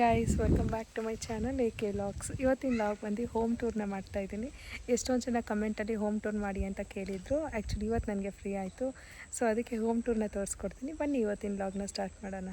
Guys, welcome back to my channel AK vlogs. ಇವತ್ತಿನ vlog ಬಂದು home ಟೂರ್ನ ಮಾಡ್ತಾಯಿದ್ದೀನಿ. ಎಷ್ಟೊಂದು ಜನ ಕಮೆಂಟಲ್ಲಿ ಹೋಮ್ ಟೂರ್ ಮಾಡಿ ಅಂತ ಕೇಳಿದರು. ಆ್ಯಕ್ಚುಲಿ ಇವತ್ತು ನನಗೆ ಫ್ರೀ ಆಯಿತು, ಸೊ ಅದಕ್ಕೆ ಹೋಮ್ ಟೂರ್ನ ತೋರಿಸ್ಕೊಡ್ತೀನಿ. ಬನ್ನಿ ಇವತ್ತಿನ ವ್ಲಾಗ್ನ ಸ್ಟಾರ್ಟ್ ಮಾಡೋಣ.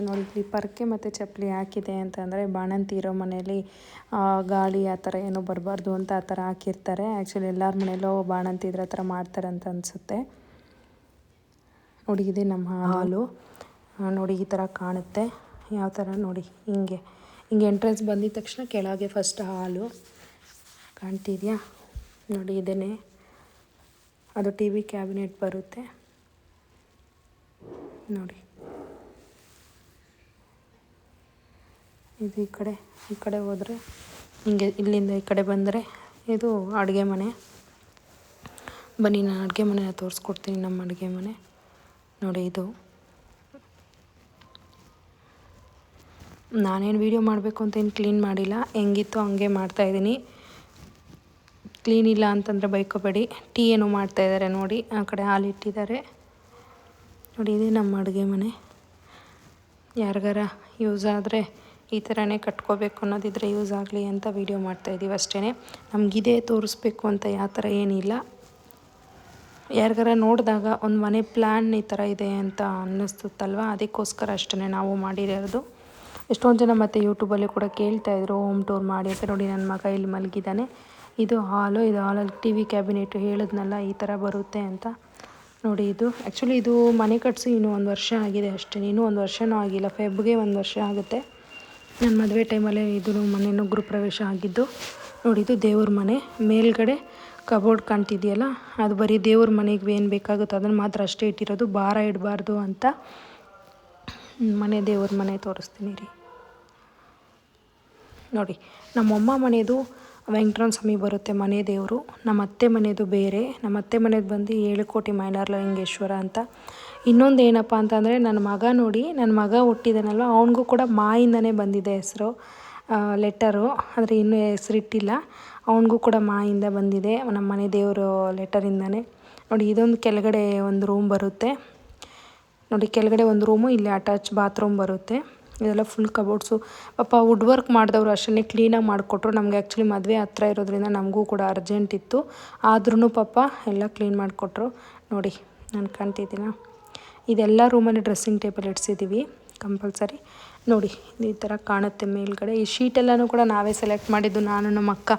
ನೋಡಿ, ಇಲ್ಲಿ ಪರ್ಕೆ ಮತ್ತು ಚಪ್ಪಲಿ ಹಾಕಿದೆ ಅಂತಂದರೆ ಬಾಣಂತಿ ಇರೋ ಮನೆಯಲ್ಲಿ ಗಾಳಿ ಆ ಥರ ಏನೋ ಬರಬಾರ್ದು ಅಂತ ಆ ಥರ ಹಾಕಿರ್ತಾರೆ. ಆ್ಯಕ್ಚುಲಿ ಎಲ್ಲರ ಮನೆಯಲ್ಲೂ ಬಾಣಂತಿ ಇದ್ರೆ ಆ ಥರ ಮಾಡ್ತಾರೆ ಅಂತ ಅನಿಸುತ್ತೆ. ನೋಡಿ, ಇದೆ ನಮ್ಮ ಹಾಲು. ನೋಡಿ, ಈ ಥರ ಕಾಣುತ್ತೆ. ಯಾವ ಥರ ನೋಡಿ, ಹಿಂಗೆ ಎಂಟ್ರೆನ್ಸ್ ಬಂದಿದ ತಕ್ಷಣ ಕೆಳಗೆ ಫಸ್ಟ್ ಹಾಲು ಕಾಣ್ತಿದೆಯಾ? ನೋಡಿ, ಇದೇನೆ ಅದು TV ಕ್ಯಾಬಿನೆಟ್ ಬರುತ್ತೆ ನೋಡಿ. ಇದು ಈ ಕಡೆ ಹೋದರೆ ಹಿಂಗೆ, ಇಲ್ಲಿಂದ ಈ ಕಡೆ ಬಂದರೆ ಇದು ಅಡುಗೆ ಮನೆ. ಬನ್ನಿ, ನಾನು ಅಡುಗೆ ಮನೆನ ತೋರಿಸ್ಕೊಡ್ತೀನಿ. ನಮ್ಮ ಅಡುಗೆ ಮನೆ ನೋಡಿ. ಇದು ನಾನೇನು ವೀಡಿಯೋ ಮಾಡಬೇಕು ಅಂತ ಏನು ಕ್ಲೀನ್ ಮಾಡಿಲ್ಲ, ಹೆಂಗಿತ್ತು ಹಂಗೆ ಮಾಡ್ತಾಯಿದ್ದೀನಿ. ಕ್ಲೀನ್ ಇಲ್ಲ ಅಂತಂದರೆ ಬೈಕೋಬೇಡಿ. ಟೀ ಏನೋ ಮಾಡ್ತಾಯಿದ್ದಾರೆ ನೋಡಿ, ಆ ಕಡೆ ಹಾಲು ಇಟ್ಟಿದ್ದಾರೆ ನೋಡಿ. ಇದೆ ನಮ್ಮ ಅಡುಗೆ ಮನೆ. ಯಾರಿಗಾರ ಯೂಸ್ ಆದರೆ ಈ ಥರನೇ ಕಟ್ಕೋಬೇಕು ಅನ್ನೋದಿದ್ರೆ ಯೂಸ್ ಆಗಲಿ ಅಂತ ವೀಡಿಯೋ ಮಾಡ್ತಾಯಿದ್ದೀವಿ ಅಷ್ಟೇ. ನಮಗಿದೆ ತೋರಿಸ್ಬೇಕು ಅಂತ ಯಾವ ಥರ ಏನಿಲ್ಲ. ಯಾರಿಗಾರ ನೋಡಿದಾಗ ಒಂದು ಮನೆ ಪ್ಲ್ಯಾನ್ ಈ ಥರ ಇದೆ ಅಂತ ಅನ್ನಿಸ್ತಲ್ವ, ಅದಕ್ಕೋಸ್ಕರ ಅಷ್ಟೇ ನಾವು ಮಾಡಿರೋದು. ಎಷ್ಟೊಂದು ಜನ ಮತ್ತು ಯೂಟ್ಯೂಬಲ್ಲಿ ಕೂಡ ಕೇಳ್ತಾಯಿದ್ರು ಹೋಮ್ ಟೂರ್ ಮಾಡಿ ಅಂತ. ನೋಡಿ, ನನ್ನ ಮಗ ಇಲ್ಲಿ ಮಲಗಿದ್ದಾನೆ. ಇದು ಹಾಲು. ಇದು ಹಾಲಲ್ಲಿ TV ಕ್ಯಾಬಿನೆಟು ಹೇಳಿದ್ನಲ್ಲ ಈ ಥರ ಬರುತ್ತೆ ಅಂತ ನೋಡಿ. ಇದು ಆ್ಯಕ್ಚುಲಿ ಇದು ಮನೆ ಕಟ್ಟಿಸಿ ಇನ್ನೂ 1 ವರ್ಷ ಆಗಿದೆ ಅಷ್ಟೇ. ಇನ್ನೂ 1 ವರ್ಷನೂ ಆಗಿಲ್ಲ. ಫೆಬ್ಗೆ 1 ವರ್ಷ ಆಗುತ್ತೆ. ನನ್ನ ಮದುವೆ ಟೈಮಲ್ಲೇ ಇದು ಮನೆಯೂ ಗೃಹಪ್ರವೇಶ ಆಗಿದ್ದು ನೋಡಿ. ಇದು ದೇವ್ರ ಮನೆ. ಮೇಲ್ಗಡೆ ಕಬೋರ್ಡ್ ಕಾಣ್ತಿದೆಯಲ್ಲ, ಅದು ಬರೀ ದೇವ್ರ ಮನೆಗೆ ಏನು ಬೇಕಾಗುತ್ತೋ ಅದನ್ನು ಮಾತ್ರ ಅಷ್ಟೇ ಇಟ್ಟಿರೋದು, ಭಾರ ಇಡಬಾರ್ದು ಅಂತ. ಮನೆ ದೇವ್ರ ಮನೆ ತೋರಿಸ್ತೀನಿ ರೀ ನೋಡಿ. ನಮ್ಮಮ್ಮ ಮನೆಯದು ವೆಂಕಟರಮಣ ಸ್ವಾಮಿ ಬರುತ್ತೆ ಮನೆ ದೇವರು. ನಮ್ಮ ಅತ್ತೆ ಮನೆಯದು ಬೇರೆ. ನಮ್ಮ ಅತ್ತೆ ಮನೆಯದು ಬಂದು 7 ಕೋಟಿ ಮೈಲಾರಲಿಂಗೇಶ್ವರ ಅಂತ. ಇನ್ನೊಂದು ಏನಪ್ಪ ಅಂತಂದರೆ, ನನ್ನ ಮಗ ನೋಡಿ, ನನ್ನ ಮಗ ಹುಟ್ಟಿದಾನಲ್ವ, ಅವನಿಗೂ ಕೂಡ ಮಾಯಿಂದನೇ ಬಂದಿದೆ ಹೆಸರು, ಲೆಟರು. ಆದರೆ ಇನ್ನೂ ಹೆಸರಿಟ್ಟಿಲ್ಲ. ಅವನಿಗೂ ಕೂಡ ಮಾಯಿಂದ ಬಂದಿದೆ ನಮ್ಮ ಮನೆ ದೇವರು ಲೆಟರಿಂದನೇ ನೋಡಿ. ಇದೊಂದು ಕೆಳಗಡೆ ಒಂದು ರೂಮ್ ಬರುತ್ತೆ ನೋಡಿ. ಕೆಳಗಡೆ ಒಂದು ರೂಮು, ಇಲ್ಲಿ ಅಟ್ಯಾಚ್ ಬಾತ್ರೂಮ್ ಬರುತ್ತೆ. ಇದೆಲ್ಲ ಫುಲ್ ಕಬೋರ್ಡ್ಸು. ಪಾಪ ವುಡ್ ವರ್ಕ್ ಮಾಡಿದವರು ಅಷ್ಟೇ ಕ್ಲೀನಾಗಿ ಮಾಡಿಕೊಟ್ರು. ನಮಗೆ ಆ್ಯಕ್ಚುಲಿ ಮದುವೆ ಹತ್ರ ಇರೋದ್ರಿಂದ ನಮಗೂ ಕೂಡ ಅರ್ಜೆಂಟ್ ಇತ್ತು. ಆದ್ರೂ ಪಾಪ ಎಲ್ಲ ಕ್ಲೀನ್ ಮಾಡಿಕೊಟ್ರು ನೋಡಿ. ನಾನು ಕಾಣ್ತಿದ್ದೀನ? ಇದೆಲ್ಲ ರೂಮಲ್ಲಿ ಡ್ರೆಸ್ಸಿಂಗ್ ಟೇಬಲ್ ಇಡ್ಸಿದ್ದೀವಿ ಕಂಪಲ್ಸರಿ ನೋಡಿ. ಈ ಥರ ಕಾಣುತ್ತೆ ಮೇಲ್ಗಡೆ. ಈ ಶೀಟೆಲ್ಲನೂ ಕೂಡ ನಾವೇ ಸೆಲೆಕ್ಟ್ ಮಾಡಿದ್ದು, ನಾನು ನಮ್ಮ ಅಕ್ಕ.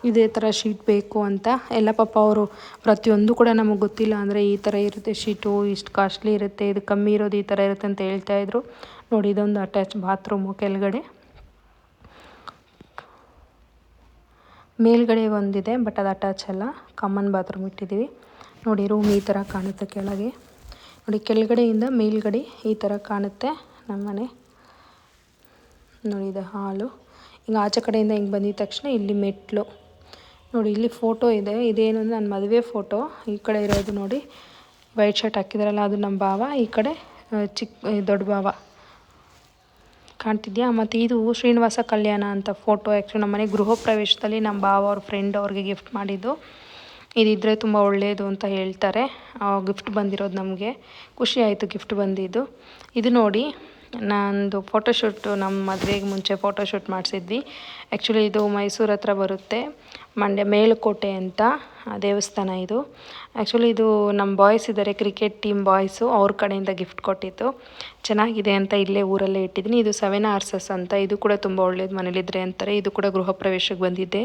ಇದೇ ಥರ ಶೀಟ್ ಬೇಕು ಅಂತ ಎಲ್ಲ ಪಾಪ ಅವರು ಪ್ರತಿಯೊಂದು ಕೂಡ ನಮಗೆ ಗೊತ್ತಿಲ್ಲ ಅಂದರೆ ಈ ಥರ ಇರುತ್ತೆ ಶೀಟು, ಇಷ್ಟು ಕಾಸ್ಟ್ಲಿ ಇರುತ್ತೆ, ಇದು ಕಮ್ಮಿ ಇರೋದು ಈ ಥರ ಇರುತ್ತೆ ಅಂತ ಹೇಳ್ತಾಯಿದ್ರು ನೋಡಿ. ಇದೊಂದು ಅಟ್ಯಾಚ್ ಬಾತ್ರೂಮು. ಕೆಳಗಡೆ ಮೇಲ್ಗಡೆ ಒಂದಿದೆ, ಬಟ್ ಅದು ಅಟ್ಯಾಚ್ ಅಲ್ಲ, ಕಾಮನ್ ಬಾತ್ರೂಮ್ ಇಟ್ಟಿದ್ದೀವಿ ನೋಡಿ. ರೂಮ್ ಈ ಥರ ಕಾಣುತ್ತೆ ಕೆಳಗೆ ನೋಡಿ. ಕೆಳಗಡೆಯಿಂದ ಮೇಲ್ಗಡೆ ಈ ಥರ ಕಾಣುತ್ತೆ ನಮ್ಮ ಮನೆ ನೋಡಿ. ಇದು ಹಾಲು. ಹಿಂಗೆ ಆಚೆ ಕಡೆಯಿಂದ ಹಿಂಗೆ ಬಂದಿದ ತಕ್ಷಣ ಇಲ್ಲಿ ಮೆಟ್ಲು ನೋಡಿ. ಇಲ್ಲಿ ಫೋಟೋ ಇದೆ. ಇದೇನು ಅಂದರೆ ನನ್ನ ಮದುವೆ ಫೋಟೋ. ಈ ಕಡೆ ಇರೋದು ನೋಡಿ, ವೈಟ್ ಶರ್ಟ್ ಹಾಕಿದಾರಲ್ಲ, ಅದು ನಮ್ಮ ಭಾವ. ಈ ಕಡೆ ದೊಡ್ಡ ಭಾವ ಕಾಣ್ತಿದ್ಯಾ? ಮತ್ತು ಇದು ಶ್ರೀನಿವಾಸ ಕಲ್ಯಾಣ ಅಂತ ಫೋಟೋ. ಆ್ಯಕ್ಚುಲಿ ನಮ್ಮ ಮನೆ ಗೃಹ ಪ್ರವೇಶದಲ್ಲಿ ನಮ್ಮ ಭಾವ ಅವ್ರ ಫ್ರೆಂಡ್ ಅವ್ರಿಗೆ ಗಿಫ್ಟ್ ಮಾಡಿದ್ದು. ಇದಿದ್ದರೆ ತುಂಬ ಒಳ್ಳೆಯದು ಅಂತ ಹೇಳ್ತಾರೆ. ಗಿಫ್ಟ್ ಬಂದಿರೋದು ನಮಗೆ ಖುಷಿ ಆಯಿತು ಗಿಫ್ಟ್ ಬಂದಿದ್ದು. ಇದು ನೋಡಿ, ನಂದು ಫೋಟೋಶೂಟು ನಮ್ಮ ಮದುವೆಗೆ ಮುಂಚೆ ಫೋಟೋಶೂಟ್ ಮಾಡಿಸಿದ್ವಿ. ಆ್ಯಕ್ಚುಲಿ ಇದು ಮೈಸೂರು ಹತ್ರ ಬರುತ್ತೆ, ಮಂಡ್ಯ ಮೇಲುಕೋಟೆ ಅಂತ ದೇವಸ್ಥಾನ ಇದು. ಆ್ಯಕ್ಚುಲಿ ಇದು ನಮ್ಮ ಬಾಯ್ಸ್ ಇದ್ದಾರೆ, ಕ್ರಿಕೆಟ್ ಟೀಮ್ ಬಾಯ್ಸು, ಅವ್ರ ಕಡೆಯಿಂದ ಗಿಫ್ಟ್ ಕೊಟ್ಟಿತ್ತು. ಚೆನ್ನಾಗಿದೆ ಅಂತ ಇಲ್ಲೇ ಊರಲ್ಲೇ ಇಟ್ಟಿದ್ದೀನಿ. ಇದು 7 Horses ಅಂತ, ಇದು ಕೂಡ ತುಂಬ ಒಳ್ಳೇದು ಮನೇಲಿದ್ರೆ ಅಂತಾರೆ. ಇದು ಕೂಡ ಗೃಹ ಪ್ರವೇಶಕ್ಕೆ ಬಂದಿದ್ದೆ,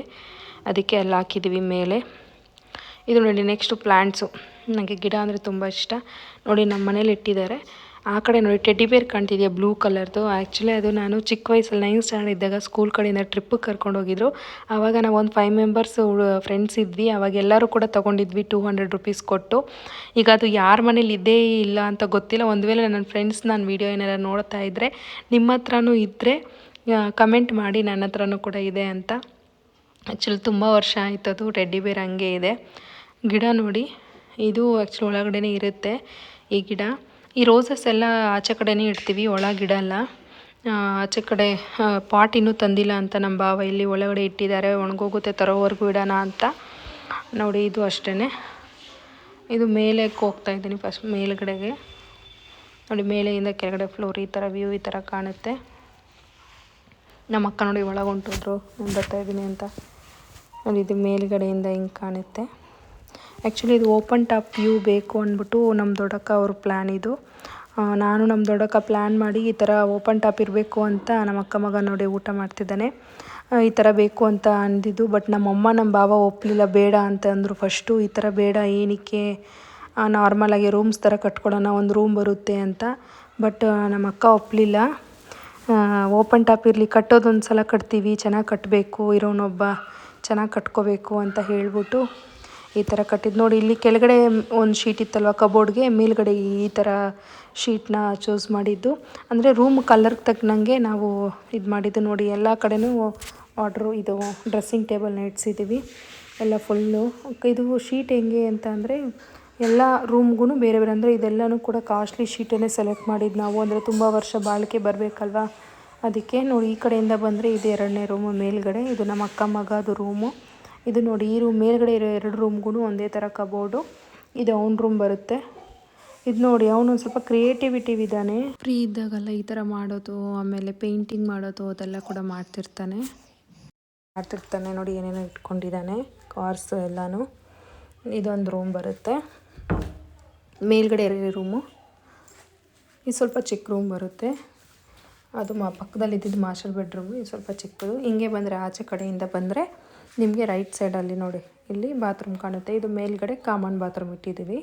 ಅದಕ್ಕೆ ಅಲ್ಲಿ ಹಾಕಿದ್ದೀವಿ ಮೇಲೆ. ಇದು ನೋಡಿ ನೆಕ್ಸ್ಟು ಪ್ಲ್ಯಾಂಟ್ಸು. ನನಗೆ ಗಿಡ ಅಂದರೆ ತುಂಬ ಇಷ್ಟ. ನೋಡಿ ನಮ್ಮ ಮನೇಲಿ ಇಟ್ಟಿದ್ದಾರೆ. ಆ ಕಡೆ ನೋಡಿ ಟೆಡ್ಡಿ ಬೇರ್ ಕಾಣ್ತಿದೆಯಾ ಬ್ಲೂ ಕಲರ್ದು. ಆ್ಯಕ್ಚುಲಿ ಅದು ನಾನು ಚಿಕ್ಕ ವಯಸ್ಸಲ್ಲಿ 9th ಸ್ಟ್ಯಾಂಡರ್ಡ್ ಇದ್ದಾಗ ಸ್ಕೂಲ್ ಕಡೆಯಿಂದ ಟ್ರಿಪ್ಪಿಗೆ ಕರ್ಕೊಂಡು ಹೋಗಿದ್ರು. ಆವಾಗ ನಾವು ಒಂದು 5 ಮೆಂಬರ್ಸ್ ಫ್ರೆಂಡ್ಸ್ ಇದ್ವಿ. ಅವಾಗ ಎಲ್ಲರೂ ಕೂಡ ತೊಗೊಂಡಿದ್ವಿ 200 ರೂಪೀಸ್ ಕೊಟ್ಟು. ಈಗ ಅದು ಯಾರ ಮನೇಲಿ ಇದ್ದೇ ಇಲ್ಲ ಅಂತ ಗೊತ್ತಿಲ್ಲ. ಒಂದು ವೇಳೆ ನನ್ನ ಫ್ರೆಂಡ್ಸ್ ನಾನು ವೀಡಿಯೋ ಏನಾರು ನೋಡ್ತಾ ಇದ್ದರೆ, ನಿಮ್ಮ ಹತ್ರನೂ ಇದ್ದರೆ ಕಮೆಂಟ್ ಮಾಡಿ, ನನ್ನ ಹತ್ರನೂ ಕೂಡ ಇದೆ ಅಂತ. ಆ್ಯಕ್ಚುಲಿ ತುಂಬ ವರ್ಷ ಆಯ್ತದು ಟೆಡ್ಡಿ ಬೇರ್ ಹಂಗೆ ಇದೆ. ಗಿಡ ನೋಡಿ, ಇದು ಆ್ಯಕ್ಚುಲಿ ಒಳಗಡೆ ಇರುತ್ತೆ ಈ ಗಿಡ. ಈ ರೋಸಸ್ ಎಲ್ಲ ಆಚೆ ಕಡೆನೇ ಇಡ್ತೀವಿ, ಒಳಗಿಡಲ್ಲ. ಆಚೆ ಕಡೆ ಪಾಟ್ ಇನ್ನೂ ತಂದಿಲ್ಲ ಅಂತ ನಮ್ಮ ಭಾವ ಇಲ್ಲಿ ಒಳಗಡೆ ಇಟ್ಟಿದ್ದಾರೆ, ಒಣಗೋಗುತ್ತೆ ತರೋವರೆಗೂ ಇಡೋಣ ಅಂತ. ನೋಡಿ ಇದು ಅಷ್ಟೇ. ಇದು ಮೇಲೆ ಹೋಗ್ತಾಯಿದ್ದೀನಿ ಫಸ್ಟ್ ಮೇಲ್ಗಡೆಗೆ. ನೋಡಿ ಮೇಲೆಯಿಂದ ಕೆಳಗಡೆ ಫ್ಲೋರ್ ಈ ಥರ ವ್ಯೂ ಈ ಥರ ಕಾಣುತ್ತೆ. ನಮ್ಮ ಅಕ್ಕ ನೋಡಿ ಒಳಗೆ ಹೊಂಟೋದ್ರು, ನಾನು ಬರ್ತಾಯಿದ್ದೀನಿ ಅಂತ. ನೋಡಿ ಇದು ಮೇಲ್ಗಡೆಯಿಂದ ಹಿಂಗೆ ಕಾಣುತ್ತೆ. ಆ್ಯಕ್ಚುಲಿ ಇದು ಓಪನ್ ಟಾಪ್ ವ್ಯೂ ಬೇಕು ಅಂದ್ಬಿಟ್ಟು ನಮ್ಮ ದೊಡ್ಡಕ್ಕ ಅವ್ರ ಪ್ಲ್ಯಾನ್ ಇದು. ನಾನು ನಮ್ಮ ದೊಡ್ಡಕ್ಕ ಪ್ಲ್ಯಾನ್ ಮಾಡಿ ಈ ಥರ ಓಪನ್ ಟಾಪ್ ಇರಬೇಕು ಅಂತ. ನಮ್ಮ ಅಕ್ಕ ಮಗ ನೋಡಿ ಊಟ ಮಾಡ್ತಿದ್ದಾನೆ, ಈ ಥರ ಬೇಕು ಅಂತ ಅಂದಿದ್ದು. ಬಟ್ ನಮ್ಮಮ್ಮ ನಮ್ಮ ಭಾವ ಒಪ್ಪಲಿಲ್ಲ, ಬೇಡ ಅಂತ ಅಂದರು ಫಸ್ಟು. ಈ ಥರ ಬೇಡ, ಏನಕ್ಕೆ, ನಾರ್ಮಲಾಗಿ ರೂಮ್ಸ್ ಥರ ಕಟ್ಕೊಳ್ಳೋಣ, ಒಂದು ರೂಮ್ ಬರುತ್ತೆ ಅಂತ. ಬಟ್ ನಮ್ಮ ಅಕ್ಕ ಒಪ್ಪಲಿಲ್ಲ. ಓಪನ್ ಟಾಪ್ ಇರಲಿ, ಕಟ್ಟೋದೊಂದು ಸಲ ಕಟ್ತೀವಿ, ಚೆನ್ನಾಗಿ ಕಟ್ಟಬೇಕು, ಇರೋನೊಬ್ಬ ಚೆನ್ನಾಗಿ ಕಟ್ಕೋಬೇಕು ಅಂತ ಹೇಳ್ಬಿಟ್ಟು ಈ ಥರ ಕಟ್ಟಿದ್ದು. ನೋಡಿ ಇಲ್ಲಿ ಕೆಳಗಡೆ ಒಂದು ಶೀಟ್ ಇತ್ತಲ್ವ ಕಬೋರ್ಡ್ಗೆ, ಮೇಲ್ಗಡೆ ಈ ಥರ ಶೀಟ್ನ ಚೂಸ್ ಮಾಡಿದ್ದು. ಅಂದರೆ ರೂಮ್ ಕಲರ್ಗೆ ತಕ್ಕನಂಗೆ ನಾವು ಇದು ಮಾಡಿದ್ದು. ನೋಡಿ ಎಲ್ಲ ಕಡೆನೂ ಇದು ಡ್ರೆಸ್ಸಿಂಗ್ ಟೇಬಲ್ನ ಇಡ್ಸಿದ್ದೀವಿ ಎಲ್ಲ ಫುಲ್ಲು. ಇದು ಶೀಟ್ ಹೆಂಗೆ ಅಂತ ಅಂದರೆ ಎಲ್ಲ ರೂಮ್ಗೂ ಬೇರೆ ಬೇರೆ, ಅಂದರೆ ಇದೆಲ್ಲನೂ ಕೂಡ ಕಾಸ್ಟ್ಲಿ ಶೀಟನ್ನೇ ಸೆಲೆಕ್ಟ್ ಮಾಡಿದ್ದು ನಾವು. ಅಂದರೆ ತುಂಬ ವರ್ಷ ಬಾಳಿಕೆ ಬರಬೇಕಲ್ವ, ಅದಕ್ಕೆ. ನೋಡಿ ಈ ಕಡೆಯಿಂದ ಬಂದರೆ ಇದು 2ನೇ ರೂಮು ಮೇಲ್ಗಡೆ. ಇದು ನಮ್ಮ ಅಕ್ಕ ಮಗದು ರೂಮು. ಇದು ನೋಡಿ ಈ ರೂಮ್ ಮೇಲ್ಗಡೆ ಇರೋ 2 ರೂಮ್ಗೂ ಒಂದೇ ಥರ ಕಬೋರ್ಡು. ಇದು ಅವ್ನ ರೂಮ್ ಬರುತ್ತೆ. ಇದು ನೋಡಿ ಅವನು ಒಂದು ಸ್ವಲ್ಪ ಕ್ರಿಯೇಟಿವಿಟಿ ಇದ್ದಾನೆ. ಫ್ರೀ ಇದ್ದಾಗಲ್ಲ ಈ ಥರ ಮಾಡೋದು, ಆಮೇಲೆ ಪೇಂಟಿಂಗ್ ಮಾಡೋದು ಅದೆಲ್ಲ ಕೂಡ ಮಾಡ್ತಿರ್ತಾನೆ. ನೋಡಿ ಏನೇನೋ ಇಟ್ಕೊಂಡಿದ್ದಾನೆ, ಕಾರ್ಸು ಎಲ್ಲನೂ. ಇದೊಂದು ರೂಮ್ ಬರುತ್ತೆ. ಮೇಲ್ಗಡೆ 2 ರೂಮು. ಇದು ಸ್ವಲ್ಪ ಚಿಕ್ಕ ರೂಮ್ ಬರುತ್ತೆ. ಅದು ಪಕ್ಕದಲ್ಲಿ ಇದ್ದಿದ್ದು ಮಾಸ್ಟರ್ ಬೆಡ್ರೂಮು. ಇದು ಸ್ವಲ್ಪ ಚಿಕ್ಕದು. ಹಿಂಗೆ ಬಂದರೆ ಆಚೆ ಕಡೆಯಿಂದ ಬಂದರೆ ನಿಮಗೆ ರೈಟ್ ಸೈಡಲ್ಲಿ ನೋಡಿ ಇಲ್ಲಿ ಬಾತ್ರೂಮ್ ಕಾಣುತ್ತೆ. ಇದು ಮೇಲ್ಗಡೆ ಕಾಮನ್ ಬಾತ್ರೂಮ್ ಇಟ್ಟಿದ್ದೀವಿ.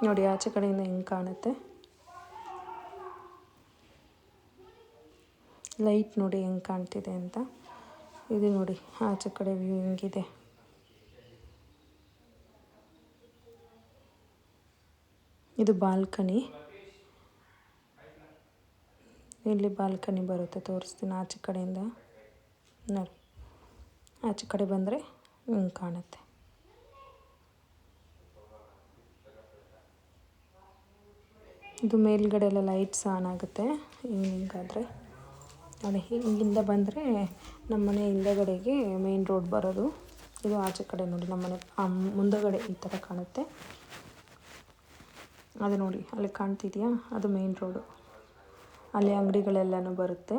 ನೋಡಿ ಆಚೆ ಕಡೆಯಿಂದ ಹಿಂಗೆ ಕಾಣುತ್ತೆ. ಲೈಟ್ ನೋಡಿ ಹೆಂಗೆ ಕಾಣ್ತಿದೆ ಅಂತ. ಇದು ನೋಡಿ ಆಚೆ ಕಡೆ ವ್ಯೂ ಹೆಂಗಿದೆ. ಇದು ಬಾಲ್ಕನಿ. ಇಲ್ಲಿ ಬಾಲ್ಕನಿ ಬರುತ್ತೆ, ತೋರಿಸ್ತೀನಿ ಆಚೆ ಕಡೆಯಿಂದ. ನೋಡಿ ಆಚೆ ಕಡೆ ಬಂದರೆ ಹಿಂಗೆ ಕಾಣುತ್ತೆ. ಇದು ಮೇಲ್ಗಡೆ ಎಲ್ಲ ಲೈಟ್ಸ್ ಆನ್ ಆಗುತ್ತೆ ಹಿಂಗಾದರೆ. ನೋಡಿ ಹಿಂಗಿಂದ ಬಂದರೆ ನಮ್ಮನೆ ಹಿಂದಗಡೆಗೆ ಮೇನ್ ರೋಡ್ ಬರೋದು. ಇದು ಆಚೆ ಕಡೆ ನೋಡಿ ನಮ್ಮನೆ ಮುಂದಗಡೆ ಈ ಥರ ಕಾಣುತ್ತೆ. ಅದು ನೋಡಿ ಅಲ್ಲಿ ಕಾಣ್ತಿದೆಯಾ, ಅದು ಮೇನ್ ರೋಡು. ಅಲ್ಲಿ ಅಂಗಡಿಗಳೆಲ್ಲನೂ ಬರುತ್ತೆ.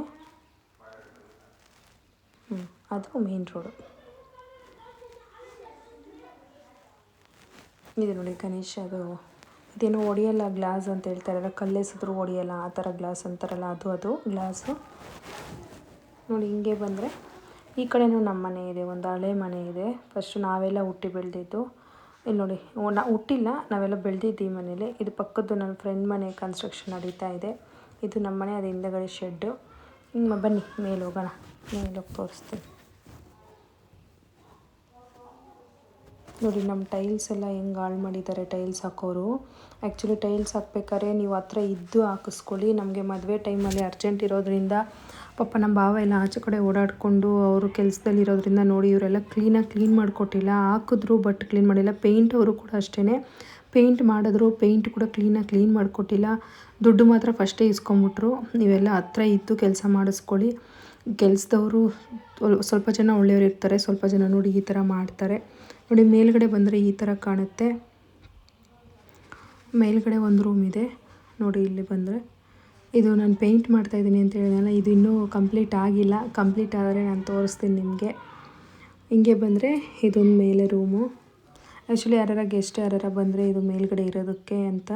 ಅದು ಮೇನ್ ರೋಡು. ಇದು ನೋಡಿ ಗಣೇಶ, ಅದು ಇದೇನೋ ಒಡೆಯಲ್ಲ ಗ್ಲಾಸ್ ಅಂತ ಹೇಳ್ತಾರಲ್ಲ, ಕಲ್ಲೆಸಿದ್ರು ಒಡೆಯಲ್ಲ ಆ ಥರ ಗ್ಲಾಸ್ ಅಂತಾರಲ್ಲ, ಅದು ಗ್ಲಾಸು. ನೋಡಿ ಹಿಂಗೆ ಬಂದರೆ ಈ ಕಡೆನೂ ನಮ್ಮ ಮನೆ ಇದೆ, ಒಂದು ಹಳೆ ಮನೆ ಇದೆ. ಫಸ್ಟು ನಾವೆಲ್ಲ ಹುಟ್ಟಿ ಬೆಳೆದಿದ್ದು ಇಲ್ಲಿ ನೋಡಿ. ಹುಟ್ಟಿಲ್ಲ, ನಾವೆಲ್ಲ ಬೆಳೆದಿದ್ದು ಈ ಮನೇಲಿ. ಇದು ಪಕ್ಕದ್ದು ನನ್ನ ಫ್ರೆಂಡ್ ಮನೆ ಕನ್ಸ್ಟ್ರಕ್ಷನ್ ನಡೀತಾ ಇದೆ. ಇದು ನಮ್ಮ ಮನೆ, ಅದು ಹಿಂದಗಡೆ ಶೆಡ್ಡು. ಬನ್ನಿ ಮೇಲೆ ಹೋಗೋಣ, ಮೇಲೋಗಿ ತೋರಿಸ್ತೀನಿ. ನೋಡಿ ನಮ್ಮ ಟೈಲ್ಸ್ ಎಲ್ಲ ಹೆಂಗೆ ಹಾಳು ಮಾಡಿದ್ದಾರೆ ಟೈಲ್ಸ್ ಹಾಕೋರು. ಆ್ಯಕ್ಚುಲಿ ಟೈಲ್ಸ್ ಹಾಕ್ಬೇಕಾದ್ರೆ ನೀವು ಹತ್ರ ಇದ್ದು ಹಾಕಿಸ್ಕೊಳ್ಳಿ. ನಮಗೆ ಮದುವೆ ಟೈಮಲ್ಲಿ ಅರ್ಜೆಂಟ್ ಇರೋದ್ರಿಂದ ಪಾಪ ನಮ್ಮ ಭಾವ ಎಲ್ಲ ಆಚೆ ಕಡೆ ಓಡಾಡಿಕೊಂಡು ಅವರು ಕೆಲಸದಲ್ಲಿ ಇರೋದ್ರಿಂದ ನೋಡಿ ಇವರೆಲ್ಲ ಕ್ಲೀನ್ ಮಾಡಿಕೊಟ್ಟಿಲ್ಲ. ಹಾಕಿದ್ರು ಬಟ್ ಕ್ಲೀನ್ ಮಾಡಿಲ್ಲ. ಪೇಂಟ್ ಅವರು ಕೂಡ ಅಷ್ಟೇ, ಪೇಂಟ್ ಮಾಡಿದ್ರು, ಪೇಂಟ್ ಕೂಡ ಕ್ಲೀನ್ ಮಾಡಿಕೊಟ್ಟಿಲ್ಲ. ದುಡ್ಡು ಮಾತ್ರ ಫಸ್ಟೇ ಇಸ್ಕೊಂಬಿಟ್ರು. ನೀವೆಲ್ಲ ಹತ್ರ ಇದ್ದು ಕೆಲಸ ಮಾಡಿಸ್ಕೊಳ್ಳಿ. ಕೆಲಸದವರು ಸ್ವಲ್ಪ ಜನ ಒಳ್ಳೆಯವರು ಇರ್ತಾರೆ, ಸ್ವಲ್ಪ ಜನ ನೋಡಿ ಈ ಥರ ಮಾಡ್ತಾರೆ. ನೋಡಿ ಮೇಲ್ಗಡೆ ಬಂದರೆ ಈ ಥರ ಕಾಣುತ್ತೆ. ಮೇಲ್ಗಡೆ ಒಂದು ರೂಮ್ ಇದೆ ನೋಡಿ. ಇಲ್ಲಿ ಬಂದರೆ ಇದು ನಾನು ಪೇಂಟ್ ಮಾಡ್ತಾಯಿದ್ದೀನಿ ಅಂತ ಹೇಳಿದ್ನಲ್ಲ, ಇದು ಇನ್ನೂ ಕಂಪ್ಲೀಟ್ ಆಗಿಲ್ಲ. ಕಂಪ್ಲೀಟ್ ಆದರೆ ನಾನು ತೋರಿಸ್ತೀನಿ ನಿಮಗೆ. ಹಿಂಗೆ ಬಂದರೆ ಇದೊಂದು ಮೇಲೆ ರೂಮು. ಆ್ಯಕ್ಚುಲಿ ಯಾರ್ಯಾರ ಗೆಸ್ಟ್ ಯಾರ್ಯಾರ ಬಂದರೆ ಇದು ಮೇಲ್ಗಡೆ ಇರೋದಕ್ಕೆ ಅಂತ.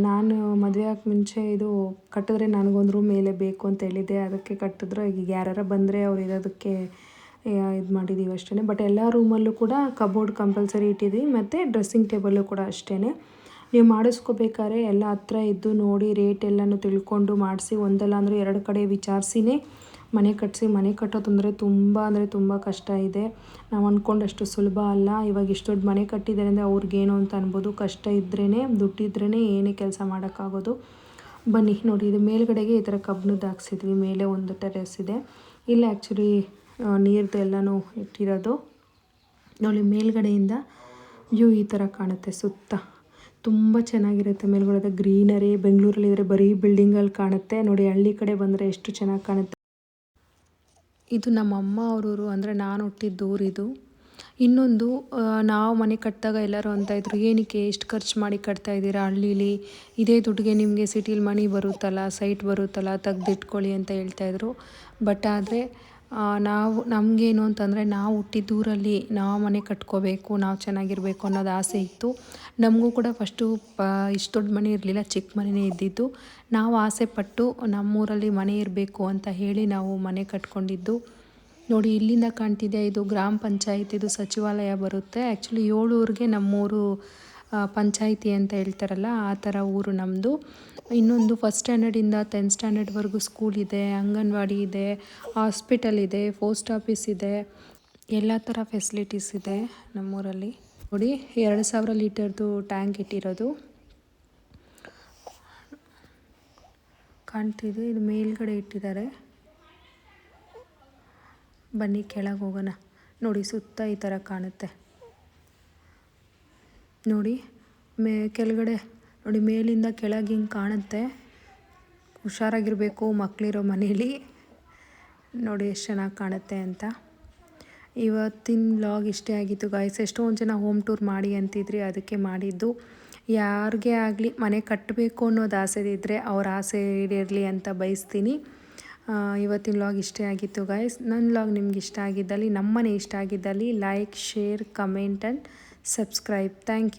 ನಾನು ಮದುವೆ ಆಗೋಕ್ಕೆ ಮುಂಚೆ ಇದು ಕಟ್ಟಿದ್ರೆ ನನಗೊಂದು ರೂಮ್ ಮೇಲೆ ಬೇಕು ಅಂತ ಹೇಳಿದ್ದೆ, ಅದಕ್ಕೆ ಕಟ್ಟಿದ್ರು. ಈಗ ಯಾರ್ಯಾರ ಬಂದರೆ ಅವ್ರು ಇರೋದಕ್ಕೆ ಇದು ಮಾಡಿದ್ದೀವಿ ಅಷ್ಟೇ. ಬಟ್ ಎಲ್ಲ ರೂಮಲ್ಲೂ ಕೂಡ ಕಬೋರ್ಡ್ ಕಂಪಲ್ಸರಿ ಇಟ್ಟಿದ್ದೀವಿ ಮತ್ತು ಡ್ರೆಸ್ಸಿಂಗ್ ಟೇಬಲ್ಲು ಕೂಡ ಅಷ್ಟೇ. ನೀವು ಮಾಡಿಸ್ಕೋಬೇಕಾದ್ರೆ ಎಲ್ಲ ಹತ್ರ ಇದ್ದು ನೋಡಿ ರೇಟ್ ಎಲ್ಲನೂ ತಿಳ್ಕೊಂಡು ಮಾಡಿಸಿ, ಒಂದಲ್ಲ ಅಂದರೆ 2 ಕಡೆ ವಿಚಾರಿಸಿನೇ ಮನೆ ಕಟ್ಟಿಸಿ. ಮನೆ ಕಟ್ಟೋದಂದರೆ ತುಂಬ ಕಷ್ಟ ಇದೆ. ನಾವು ಅಂದ್ಕೊಂಡಷ್ಟು ಸುಲಭ ಅಲ್ಲ. ಇವಾಗ ಇಷ್ಟು ದೊಡ್ಡ ಮನೆ ಕಟ್ಟಿದ್ದಾರೆ ಅಂದರೆ ಅವ್ರಿಗೇನು ಅಂತ ಅನ್ಬೋದು. ಕಷ್ಟ ಇದ್ರೇ, ದುಡ್ಡಿದ್ರೇ ಏನೇ ಕೆಲಸ ಮಾಡೋಕ್ಕಾಗೋದು. ಬನ್ನಿ ನೋಡಿ, ಇದು ಮೇಲ್ಗಡೆಗೆ ಈ ಥರ ಕಬ್ಬಿಣದ್ದು ಹಾಕ್ಸಿದ್ವಿ. ಮೇಲೆ ಒಂದು ಟೆರೆಸ್ ಇದೆ. ಇಲ್ಲ ಆ್ಯಕ್ಚುಲಿ ನೀರ್ದು ಎಲ್ಲನೂ ಇಟ್ಟಿರೋದು ನೋಡಿ. ಮೇಲ್ಗಡೆಯಿಂದ ವ್ಯೂ ಈ ಥರ ಕಾಣುತ್ತೆ ಸುತ್ತ. ತುಂಬ ಚೆನ್ನಾಗಿರುತ್ತೆ ಮೇಲ್ಗಡೆ ಗ್ರೀನರಿ. ಬೆಂಗಳೂರಲ್ಲಿದ್ದರೆ ಬರೀ ಬಿಲ್ಡಿಂಗಲ್ಲಿ ಕಾಣುತ್ತೆ ನೋಡಿ. ಹಳ್ಳಿ ಕಡೆ ಬಂದರೆ ಎಷ್ಟು ಚೆನ್ನಾಗಿ ಕಾಣುತ್ತೆ. ಇದು ನಮ್ಮ ಅಮ್ಮ ಅವರೂರು, ಅಂದರೆ ನಾನು ಹುಟ್ಟಿದ್ದು ಊರಿದು. ಇನ್ನೊಂದು ನಾವು ಮನೆ ಕಟ್ಟಿದಾಗ ಎಲ್ಲರೂ ಅಂತಾಯಿದ್ರು, ಏನಕ್ಕೆ ಎಷ್ಟು ಖರ್ಚು ಮಾಡಿ ಕಟ್ತಾ ಇದ್ದೀರಾ ಹಳ್ಳೀಲಿ, ಇದೇ ದುಡ್ಡಿಗೆ ನಿಮಗೆ ಸಿಟಿಲಿ ಮನೆ ಬರುತ್ತಲ್ಲ, ಸೈಟ್ ಬರುತ್ತಲ್ಲ, ತೆಗ್ದಿಟ್ಕೊಳ್ಳಿ ಅಂತ ಹೇಳ್ತಾಯಿದ್ರು. ಬಟ್ ಆದರೆ ನಮಗೇನು ಅಂತಂದರೆ, ನಾವು ಹುಟ್ಟಿದ ಊರಲ್ಲಿ ನಾವು ಮನೆ ಕಟ್ಕೋಬೇಕು, ನಾವು ಚೆನ್ನಾಗಿರಬೇಕು ಅನ್ನೋದು ಆಸೆ ಇತ್ತು. ನಮಗೂ ಕೂಡ ಫಸ್ಟು ಇಷ್ಟು ದೊಡ್ಡ ಮನೆ ಇರಲಿಲ್ಲ, ಚಿಕ್ಕ ಮನೆಯೇ ಇದ್ದಿದ್ದು. ನಾವು ಆಸೆ ಪಟ್ಟು ನಮ್ಮೂರಲ್ಲಿ ಮನೆ ಇರಬೇಕು ಅಂತ ಹೇಳಿ ನಾವು ಮನೆ ಕಟ್ಕೊಂಡಿದ್ದು ನೋಡಿ. ಇಲ್ಲಿಂದ ಕಾಣ್ತಿದೆ ಇದು ಗ್ರಾಮ ಪಂಚಾಯತ್, ಇದು ಸಚಿವಾಲಯ ಬರುತ್ತೆ. ಆ್ಯಕ್ಚುಲಿ 7 ಊರಿಗೆ ನಮ್ಮೂರು ಪಂಚಾಯಿತಿ ಅಂತ ಹೇಳ್ತಾರಲ್ಲ, ಆ ಥರ ಊರು ನಮ್ಮದು. ಇನ್ನೊಂದು ಫಸ್ಟ್ ಸ್ಟ್ಯಾಂಡರ್ಡಿಂದ 10th ಸ್ಟ್ಯಾಂಡರ್ಡ್ವರೆಗೂ ಸ್ಕೂಲ್ ಇದೆ, ಅಂಗನವಾಡಿ ಇದೆ, ಹಾಸ್ಪಿಟಲ್ ಇದೆ, ಪೋಸ್ಟ್ ಆಫೀಸ್ ಇದೆ, ಎಲ್ಲ ಥರ ಫೆಸಿಲಿಟೀಸ್ ಇದೆ ನಮ್ಮೂರಲ್ಲಿ. ನೋಡಿ 2000 ಲೀಟರ್ದು ಟ್ಯಾಂಕ್ ಇಟ್ಟಿರೋದು ಕಾಣ್ತಿದೆ. ಇದು ಮೇಲ್ಗಡೆ ಇಟ್ಟಿದ್ದಾರೆ. ಬನ್ನಿ ಕೆಳಗೆ ಹೋಗೋಣ. ನೋಡಿ ಸುತ್ತ ಈ ಥರ ಕಾಣುತ್ತೆ ನೋಡಿ. ಕೆಳಗಡೆ ನೋಡಿ, ಮೇಲಿಂದ ಕೆಳಗೆ ಹಿಂಗೆ ಕಾಣುತ್ತೆ. ಹುಷಾರಾಗಿರಬೇಕು ಮಕ್ಕಳಿರೋ ಮನೇಲಿ. ನೋಡಿ ಎಷ್ಟು ಚೆನ್ನಾಗಿ ಕಾಣುತ್ತೆ ಅಂತ. ಇವತ್ತಿನ ವ್ಲಾಗ್ ಇಷ್ಟೇ ಆಗಿತ್ತು ಗಾಯ್ಸ್. ಎಷ್ಟೊಂದು ಜನ ಹೋಮ್ ಟೂರ್ ಮಾಡಿ ಅಂತಿದ್ರಿ, ಅದಕ್ಕೆ ಮಾಡಿದ್ದು. ಯಾರಿಗೇ ಆಗಲಿ ಮನೆ ಕಟ್ಟಬೇಕು ಅನ್ನೋದು ಆಸೆ ಇದ್ದರೆ ಅವ್ರ ಆಸೆ ಈಡೇರಲಿ ಅಂತ ಬಯಸ್ತೀನಿ. ಇವತ್ತಿನ ವ್ಲಾಗ್ ಇಷ್ಟೇ ಆಗಿತ್ತು ಗಾಯ್ಸ್. ನನ್ನ ವ್ಲಾಗ್ ನಿಮ್ಗೆ ಇಷ್ಟ ಆಗಿದ್ದಲ್ಲಿ, ನಮ್ಮನೆ ಇಷ್ಟ ಆಗಿದ್ದಲ್ಲಿ like, share, comment and subscribe. Thank you.